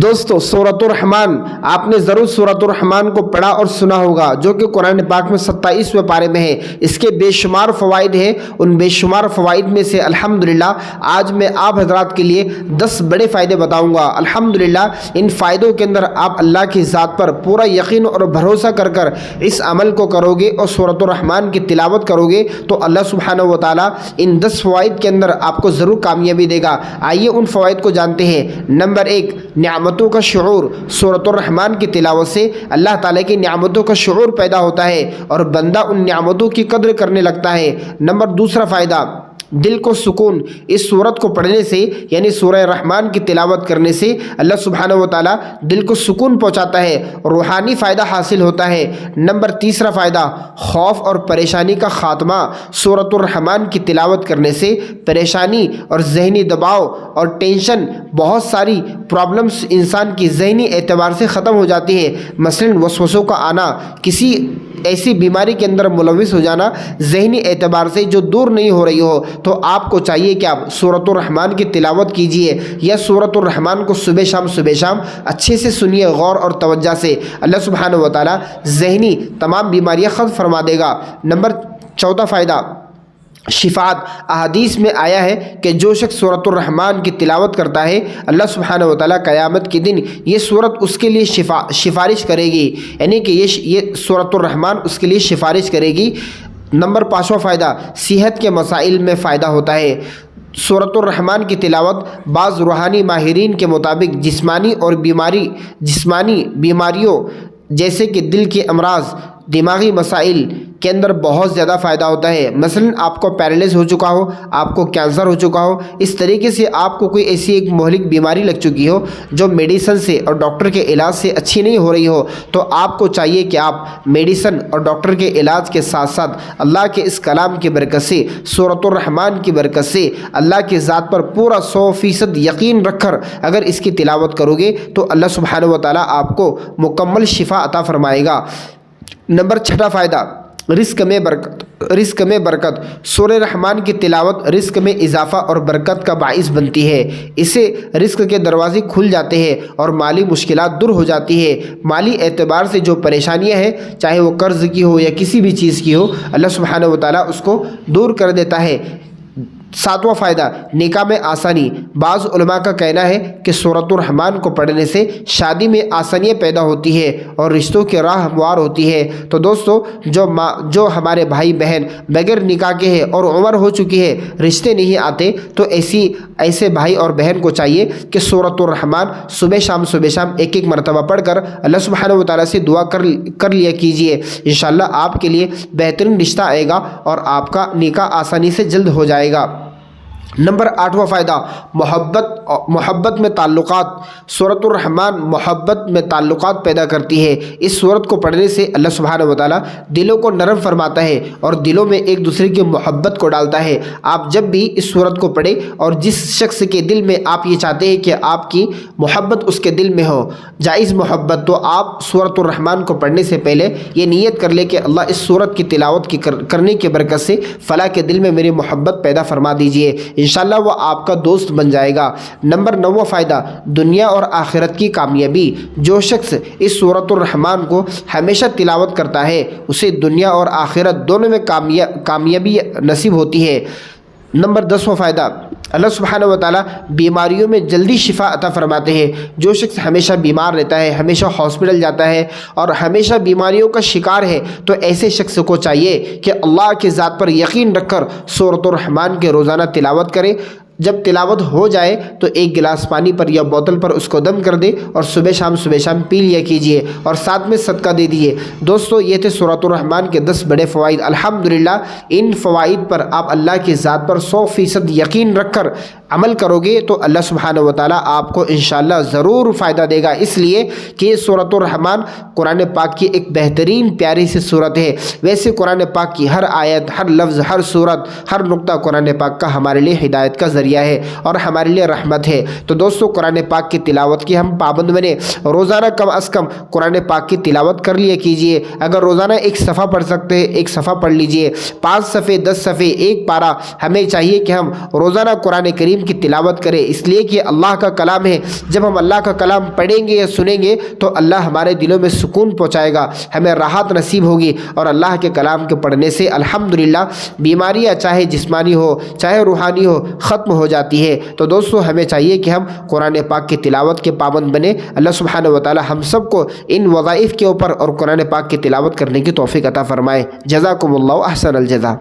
دوستو سورۃ الرحمن آپ نے ضرور سورۃ الرحمن کو پڑھا اور سنا ہوگا، جو کہ قرآن پاک میں 27ویں پارے میں ہے۔ اس کے بے شمار فوائد ہیں۔ ان بے شمار فوائد میں سے الحمدللہ آج میں آپ حضرات کے لیے 10 بڑے فائدے بتاؤں گا۔ الحمدللہ ان فائدوں کے اندر آپ اللہ کی ذات پر پورا یقین اور بھروسہ کر اس عمل کو کرو گے اور سورۃ الرحمن کی تلاوت کرو گے تو اللہ سبحانہ و تعالیٰ ان 10 فوائد کے اندر آپ کو ضرور کامیابی دے گا۔ آئیے ان فوائد کو جانتے ہیں۔ نمبر 1، نعمتوں کا شعور۔ سورۃ الرحمن کی تلاوت سے اللہ تعالیٰ کی نعمتوں کا شعور پیدا ہوتا ہے اور بندہ ان نعمتوں کی قدر کرنے لگتا ہے۔ نمبر 2 فائدہ، دل کو سکون۔ اس سورت کو پڑھنے سے یعنی سورہ رحمان کی تلاوت کرنے سے اللہ سبحانہ و تعالیٰ دل کو سکون پہنچاتا ہے، روحانی فائدہ حاصل ہوتا ہے۔ نمبر 3 فائدہ، خوف اور پریشانی کا خاتمہ۔ سورۃ الرحمن کی تلاوت کرنے سے پریشانی اور ذہنی دباؤ اور ٹینشن، بہت ساری پرابلمس انسان کی ذہنی اعتبار سے ختم ہو جاتی ہے۔ مثلاً وسوسوں کا آنا، کسی ایسی بیماری کے اندر ملوث ہو جانا ذہنی اعتبار سے جو دور نہیں ہو رہی ہو، تو آپ کو چاہیے کہ آپ سورۃ الرحمن کی تلاوت کیجئے یا سورۃ الرحمن کو صبح شام اچھے سے سنیے، غور اور توجہ سے۔ اللہ سبحانہ و تعالیٰ ذہنی تمام بیماریاں ختم فرما دے گا۔ نمبر 4 فائدہ، شفاعت۔ احادیث میں آیا ہے کہ جو شخص سورۃ الرحمن کی تلاوت کرتا ہے اللہ سبحانہ و تعالیٰ قیامت کے دن یہ سورت اس کے لیے سفارش کرے گی، یعنی کہ یہ سورۃ الرحمن اس کے لیے سفارش کرے گی۔ نمبر 5 فائدہ، صحت کے مسائل میں فائدہ ہوتا ہے۔ سورۃ الرحمن کی تلاوت بعض روحانی ماہرین کے مطابق جسمانی بیماریوں جیسے کہ دل کے امراض، دماغی مسائل کے اندر بہت زیادہ فائدہ ہوتا ہے۔ مثلا آپ کو پیرالائز ہو چکا ہو، آپ کو کینسر ہو چکا ہو، اس طریقے سے آپ کو کوئی ایسی ایک مہلک بیماری لگ چکی ہو جو میڈیسن سے اور ڈاکٹر کے علاج سے اچھی نہیں ہو رہی ہو، تو آپ کو چاہیے کہ آپ میڈیسن اور ڈاکٹر کے علاج کے ساتھ ساتھ اللہ کے اس کلام کی برکت سے، سورۃ الرحمن کی برکت سے، اللہ کی ذات پر پورا 100% یقین رکھ کر اگر اس کی تلاوت کرو گے تو اللہ سبحانہ و تعالیٰ آپ کو مکمل شفا عطا فرمائے گا۔ نمبر 6 فائدہ، رزق میں برکت۔ سورہ رحمان کی تلاوت رزق میں اضافہ اور برکت کا باعث بنتی ہے۔ اسے رزق کے دروازے کھل جاتے ہیں اور مالی مشکلات دور ہو جاتی ہے۔ مالی اعتبار سے جو پریشانیاں ہیں، چاہے وہ قرض کی ہو یا کسی بھی چیز کی ہو، اللہ سبحانہ و تعالیٰ اس کو دور کر دیتا ہے۔ 7 فائدہ، نکاح میں آسانی۔ بعض علماء کا کہنا ہے کہ سورۃ الرحمن کو پڑھنے سے شادی میں آسانیاں پیدا ہوتی ہے اور رشتوں کی راہ ہموار ہوتی ہے۔ تو دوستو جو ہمارے بھائی بہن بغیر نکاح کے ہیں اور عمر ہو چکی ہے، رشتے نہیں آتے، تو ایسے بھائی اور بہن کو چاہیے کہ سورۃ الرحمن صبح شام ایک مرتبہ پڑھ کر اللہ سبحانہ و تعالیٰ سے دعا کر لیا کیجیے۔ انشاءاللہ آپ کے لیے بہترین رشتہ آئے گا اور آپ کا نکاح آسانی سے جلد ہو جائے گا۔ نمبر 8 فائدہ، محبت میں تعلقات۔ سورۃ الرحمن محبت میں تعلقات پیدا کرتی ہے۔ اس سورت کو پڑھنے سے اللہ سبحانہ و تعالیٰ دلوں کو نرم فرماتا ہے اور دلوں میں ایک دوسرے کی محبت کو ڈالتا ہے۔ آپ جب بھی اس سورت کو پڑھیں اور جس شخص کے دل میں آپ یہ چاہتے ہیں کہ آپ کی محبت اس کے دل میں ہو، جائز محبت، تو آپ سورۃ الرحمن کو پڑھنے سے پہلے یہ نیت کر لیں کہ اللہ اس سورت کی تلاوت کرنے کی برکت سے فلاں کے دل میں میری محبت پیدا فرما دیجیے، انشاءاللہ وہ آپ کا دوست بن جائے گا۔ نمبر 9 فائدہ، دنیا اور آخرت کی کامیابی۔ جو شخص اس سورۃ الرحمن کو ہمیشہ تلاوت کرتا ہے اسے دنیا اور آخرت دونوں میں کامیابی نصیب ہوتی ہے۔ نمبر 10 فائدہ، اللہ سبحانہ و تعالیٰ بیماریوں میں جلدی شفا عطا فرماتے ہیں۔ جو شخص ہمیشہ بیمار رہتا ہے، ہمیشہ ہاسپٹل جاتا ہے اور ہمیشہ بیماریوں کا شکار ہے، تو ایسے شخص کو چاہیے کہ اللہ کی ذات پر یقین رکھ کر سورۃ الرحمن کے روزانہ تلاوت کرے۔ جب تلاوت ہو جائے تو ایک گلاس پانی پر یا بوتل پر اس کو دم کر دے اور صبح شام پی لیا کیجیے اور ساتھ میں صدقہ دے دیجیے۔ دوستو یہ تھے سورۃ الرحمن کے 10 بڑے فوائد۔ الحمدللہ ان فوائد پر آپ اللہ کی ذات پر 100% یقین رکھ کر عمل کرو گے تو اللہ سبحانہ و تعالیٰ آپ کو انشاءاللہ ضرور فائدہ دے گا، اس لیے کہ یہ سورۃ الرحمن قرآن پاک کی ایک بہترین پیاری سی سورت ہے۔ ویسے قرآن پاک کی ہر آیت، ہر لفظ، ہر سورت، ہر نقطہ قرآن پاک کا ہمارے لیے ہدایت کا ذریعہ ذریعہ ہے اور ہمارے لیے رحمت ہے۔ تو دوستو قرآن پاک کی تلاوت کی ہم پابند بنے، روزانہ کم از کم قرآن پاک کی تلاوت کر لیا کیجئے۔ اگر روزانہ ایک صفحہ پڑھ سکتے ہیں ایک صفحہ پڑھ لیجئے، 5 صفحے 10 صفحے ایک پارہ، ہمیں چاہیے کہ ہم روزانہ قرآن کریم کی تلاوت کریں، اس لیے کہ اللہ کا کلام ہے۔ جب ہم اللہ کا کلام پڑھیں گے یا سنیں گے تو اللہ ہمارے دلوں میں سکون پہنچائے گا، ہمیں راحت نصیب ہوگی، اور اللہ کے کلام کے پڑھنے سے الحمدللہ بیماریاں چاہے جسمانی ہو چاہے روحانی ہو ختم ہو جاتی ہے۔ تو دوستو ہمیں چاہیے کہ ہم قرآن پاک کی تلاوت کے پابند بنے۔ اللہ سبحانہ و تعالی ہم سب کو ان وظائف کے اوپر اور قرآن پاک کی تلاوت کرنے کی توفیق عطا فرمائے۔ جزاکم اللہ احسن الجزا۔